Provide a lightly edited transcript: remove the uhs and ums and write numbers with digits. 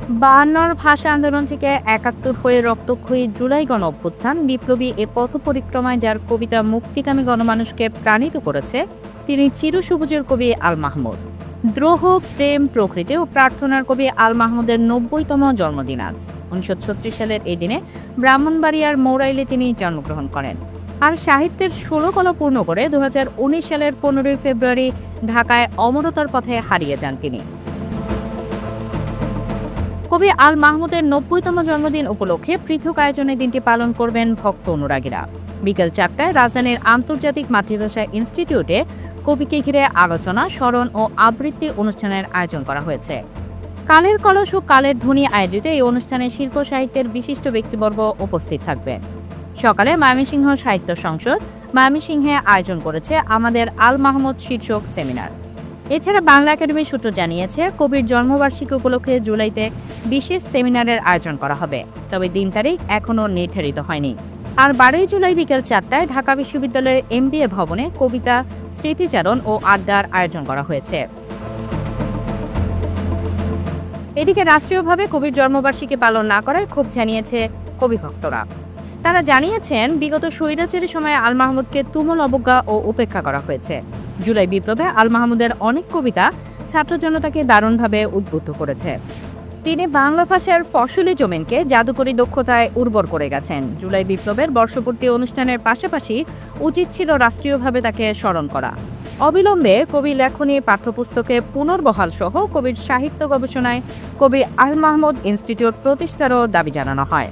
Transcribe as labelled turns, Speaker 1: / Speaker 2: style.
Speaker 1: বায়ান্নর ভাষা আন্দোলন থেকে ৭১ হয়ে রক্তক্ষয়ী জুলাই গণ অভ্যুত্থান বিপ্লবী এ পথ পরিক্রমায় যার কবিতা মুক্তিকামী গণমানুষকে প্রাণিত করেছে তিনি চিরসবুজের কবি আল মাহমুদ। দ্রোহ, প্রেম, প্রকৃতি ও প্রার্থনার কবি আল মাহমুদের ৯০তম জন্মদিন আজ। ১৯৩৬ সালের এই দিনে ব্রাহ্মণবাড়িয়ার মৌরাইলে তিনি জন্মগ্রহণ করেন। আর সাহিত্যের ১৬ কলা পূর্ণ করে ২০১৯ সালের ১৫ই ফেব্রুয়ারি ঢাকায় অমরতার পথে হারিয়ে যান তিনি। কবি আল মাহমুদের ৯০তম জন্মদিন উপলক্ষে পৃথক আয়োজনে দিনটি পালন করবেন ভক্ত অনুরাগীরা। বিকেল ৪টায় রাজধানীর আন্তর্জাতিক মাতৃভাষা ইনস্টিটিউটে কবিকে ঘিরে আলোচনা, স্মরণ ও আবৃত্তি অনুষ্ঠানের আয়োজন করা হয়েছে। কালের কলস ও কালের ধ্বনি আয়োজিত এই অনুষ্ঠানে শিল্প সাহিত্যের বিশিষ্ট ব্যক্তিবর্গ উপস্থিত থাকবেন। সকালে ময়মনসিংহ সাহিত্য সংসদ ময়মনসিংহে আয়োজন করেছে আমাদের আল মাহমুদ শীর্ষক সেমিনার। এছাড়া বাংলা একাডেমির সূত্র জানিয়েছে, কবির জন্মবার্ষিকী উপলক্ষে জুলাইতে বিশেষ সেমিনারের আয়োজন করা হবে, তবে দিন তারিখ এখনও নির্ধারিত হয়নি। আর ১২ই জুলাই বিকেল ৪টায় ঢাকা বিশ্ববিদ্যালয়ের MBA ভবনে কবিতা, স্মৃতিচারণ ও আড্ডার আয়োজন করা হয়েছে। এদিকে রাষ্ট্রীয়ভাবে কবির জন্মবার্ষিকী পালন না করায় ক্ষোভ জানিয়েছে কবি ভক্তরা। তারা জানিয়েছেন, বিগত স্বৈরাচারী সময়ে আল মাহমুদকে তুমুল অবজ্ঞা ও উপেক্ষা করা হয়েছে। জুলাই বিপ্লবে আল মাহমুদের অনেক কবিতা ছাত্র জনতাকে দারুণভাবে উদ্বুদ্ধ করেছে। তিনি বাংলা ভাষার ফসলি জমিনকে জাদুকরী দক্ষতায় উর্বর করে গেছেন। জুলাই বিপ্লবের বর্ষপূর্তি অনুষ্ঠানের পাশাপাশি উচিত ছিল রাষ্ট্রীয়ভাবে তাকে স্মরণ করা। অবিলম্বে কবি লেখনী পাঠ্যপুস্তকে পুনর্বহাল সহ কবির সাহিত্য গবেষণায় কবি আল মাহমুদ ইনস্টিটিউট প্রতিষ্ঠারও দাবি জানানো হয়।